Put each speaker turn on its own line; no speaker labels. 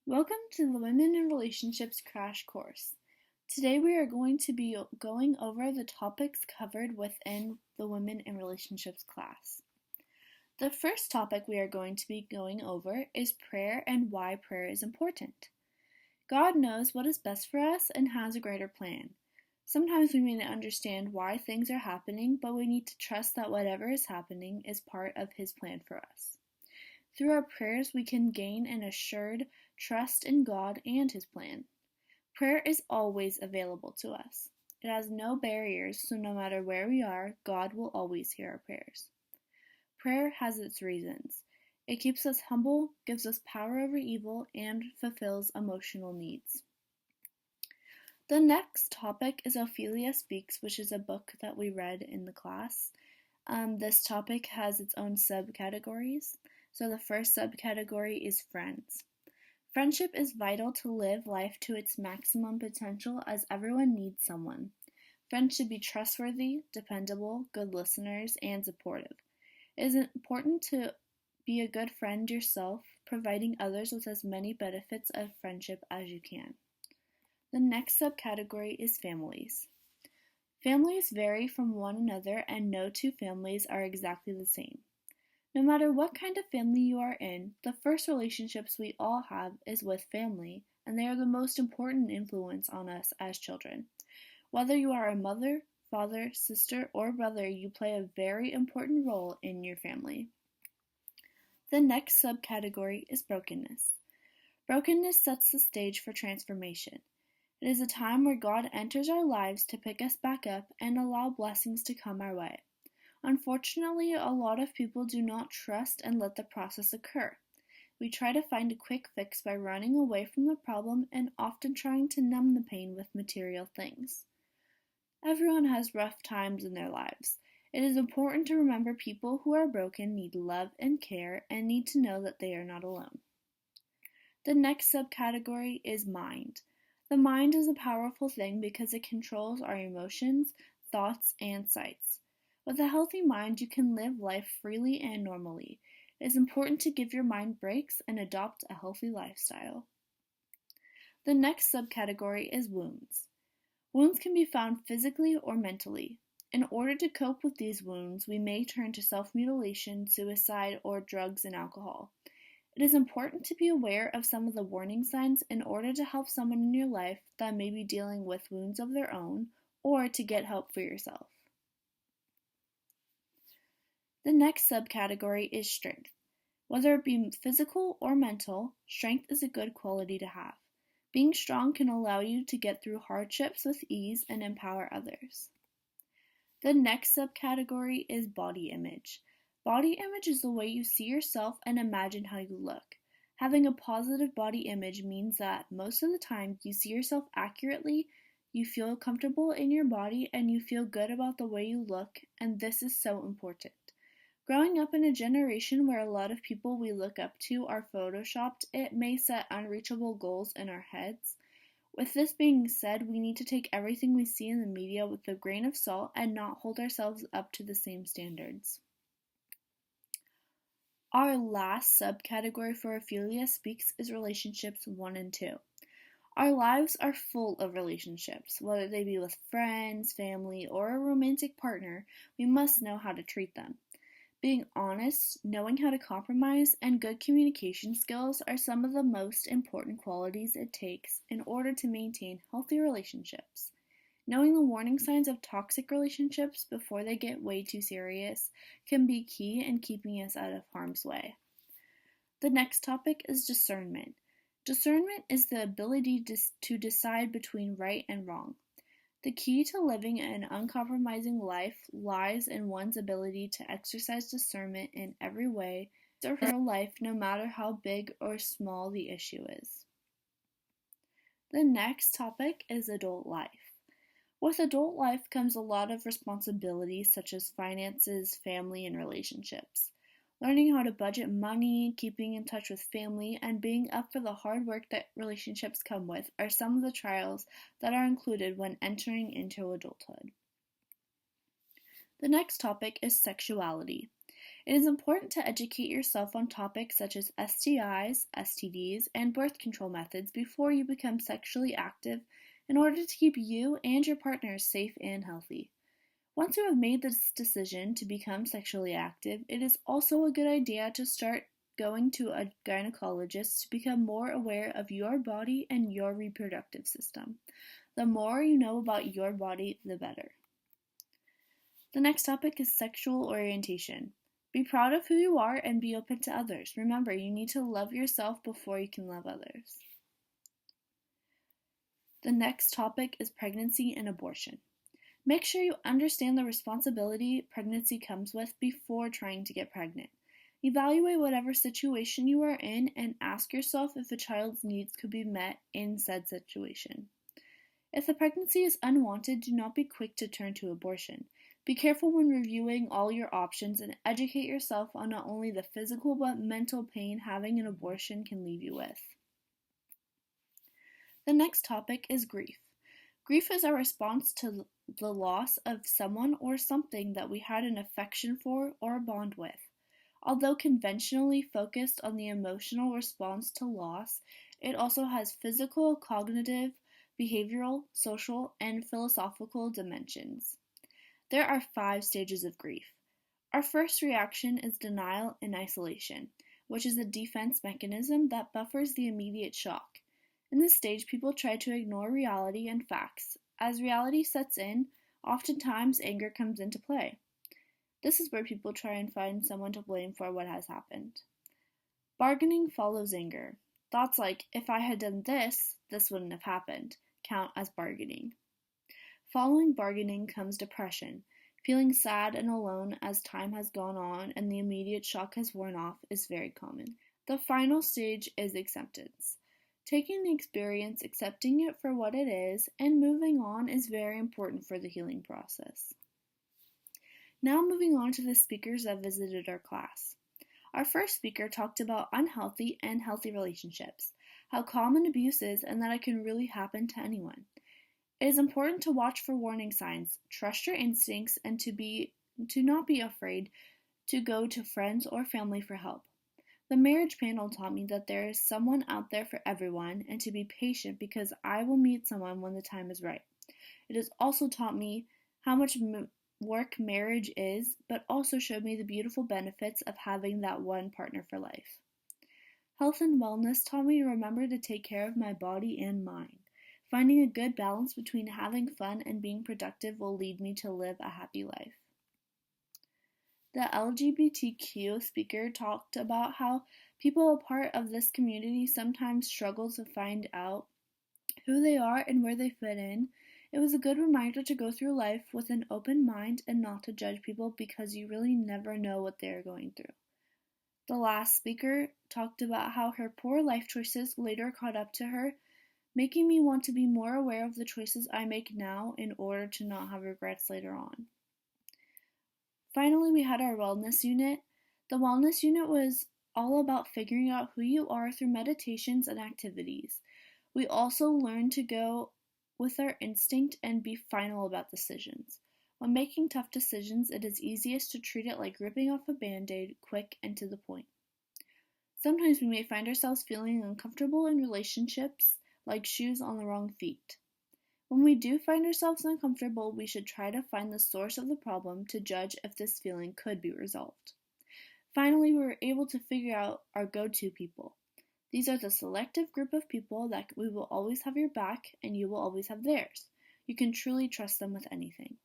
Welcome to the Women in Relationships Crash Course. Today we are going to be going over the topics covered within the Women in Relationships class. The first topic we are going to be going over is prayer and why prayer is important. God knows what is best for us and has a greater plan. Sometimes we may not understand why things are happening, but we need to trust that whatever is happening is part of His plan for us. Through our prayers, we can gain an assured trust in God and His plan. Prayer is always available to us. It has no barriers, so no matter where we are, God will always hear our prayers. Prayer has its reasons. It keeps us humble, gives us power over evil, and fulfills emotional needs. The next topic is Ophelia Speaks, which is a book that we read in the class. This topic has its own subcategories. So the first subcategory is friends. Friendship is vital to live life to its maximum potential as everyone needs someone. Friends should be trustworthy, dependable, good listeners, and supportive. It is important to be a good friend yourself, providing others with as many benefits of friendship as you can. The next subcategory is families. Families vary from one another, and no two families are exactly the same. No matter what kind of family you are in, the first relationships we all have is with family, and they are the most important influence on us as children. Whether you are a mother, father, sister, or brother, you play a very important role in your family. The next subcategory is brokenness. Brokenness sets the stage for transformation. It is a time where God enters our lives to pick us back up and allow blessings to come our way. Unfortunately, a lot of people do not trust and let the process occur. We try to find a quick fix by running away from the problem and often trying to numb the pain with material things. Everyone has rough times in their lives. It is important to remember people who are broken need love and care and need to know that they are not alone. The next subcategory is mind. The mind is a powerful thing because it controls our emotions, thoughts, and sights. With a healthy mind, you can live life freely and normally. It is important to give your mind breaks and adopt a healthy lifestyle. The next subcategory is wounds. Wounds can be found physically or mentally. In order to cope with these wounds, we may turn to self-mutilation, suicide, or drugs and alcohol. It is important to be aware of some of the warning signs in order to help someone in your life that may be dealing with wounds of their own, or to get help for yourself. The next subcategory is strength. Whether it be physical or mental, strength is a good quality to have. Being strong can allow you to get through hardships with ease and empower others. The next subcategory is body image. Body image is the way you see yourself and imagine how you look. Having a positive body image means that most of the time you see yourself accurately, you feel comfortable in your body, and you feel good about the way you look, and this is so important. Growing up in a generation where a lot of people we look up to are photoshopped, it may set unreachable goals in our heads. With this being said, we need to take everything we see in the media with a grain of salt and not hold ourselves up to the same standards. Our last subcategory for Ophelia Speaks is relationships 1 and 2. Our lives are full of relationships, whether they be with friends, family, or a romantic partner. We must know how to treat them. Being honest, knowing how to compromise, and good communication skills are some of the most important qualities it takes in order to maintain healthy relationships. Knowing the warning signs of toxic relationships before they get way too serious can be key in keeping us out of harm's way. The next topic is discernment. Discernment is the ability to decide between right and wrong. The key to living an uncompromising life lies in one's ability to exercise discernment in every way of her life, no matter how big or small the issue is. The next topic is adult life. With adult life comes a lot of responsibilities such as finances, family, and relationships. Learning how to budget money, keeping in touch with family, and being up for the hard work that relationships come with are some of the trials that are included when entering into adulthood. The next topic is sexuality. It is important to educate yourself on topics such as STIs, STDs, and birth control methods before you become sexually active in order to keep you and your partner safe and healthy. Once you have made this decision to become sexually active, it is also a good idea to start going to a gynecologist to become more aware of your body and your reproductive system. The more you know about your body, the better. The next topic is sexual orientation. Be proud of who you are and be open to others. Remember, you need to love yourself before you can love others. The next topic is pregnancy and abortion. Make sure you understand the responsibility pregnancy comes with before trying to get pregnant. Evaluate whatever situation you are in and ask yourself if a child's needs could be met in said situation. If the pregnancy is unwanted, do not be quick to turn to abortion. Be careful when reviewing all your options and educate yourself on not only the physical but mental pain having an abortion can leave you with. The next topic is grief. Grief is our response to the loss of someone or something that we had an affection for or a bond with. Although conventionally focused on the emotional response to loss, it also has physical, cognitive, behavioral, social, and philosophical dimensions. There are 5 stages of grief. Our first reaction is denial and isolation, which is a defense mechanism that buffers the immediate shock. In this stage, people try to ignore reality and facts. As reality sets in, oftentimes anger comes into play. This is where people try and find someone to blame for what has happened. Bargaining follows anger. Thoughts like, if I had done this, this wouldn't have happened, count as bargaining. Following bargaining comes depression. Feeling sad and alone as time has gone on and the immediate shock has worn off is very common. The final stage is acceptance. Taking the experience, accepting it for what it is, and moving on is very important for the healing process. Now moving on to the speakers that visited our class. Our first speaker talked about unhealthy and healthy relationships, how common abuse is, and that it can really happen to anyone. It is important to watch for warning signs, trust your instincts, and to not be afraid to go to friends or family for help. The marriage panel taught me that there is someone out there for everyone and to be patient because I will meet someone when the time is right. It has also taught me how much work marriage is, but also showed me the beautiful benefits of having that one partner for life. Health and wellness taught me to remember to take care of my body and mind. Finding a good balance between having fun and being productive will lead me to live a happy life. The LGBTQ speaker talked about how people a part of this community sometimes struggle to find out who they are and where they fit in. It was a good reminder to go through life with an open mind and not to judge people because you really never know what they are going through. The last speaker talked about how her poor life choices later caught up to her, making me want to be more aware of the choices I make now in order to not have regrets later on. Finally, we had our wellness unit. The wellness unit was all about figuring out who you are through meditations and activities. We also learned to go with our instinct and be final about decisions. When making tough decisions, it is easiest to treat it like ripping off a band-aid, quick and to the point. Sometimes we may find ourselves feeling uncomfortable in relationships, like shoes on the wrong feet. When we do find ourselves uncomfortable, we should try to find the source of the problem to judge if this feeling could be resolved. Finally, we were able to figure out our go-to people. These are the selective group of people that we will always have your back and you will always have theirs. You can truly trust them with anything.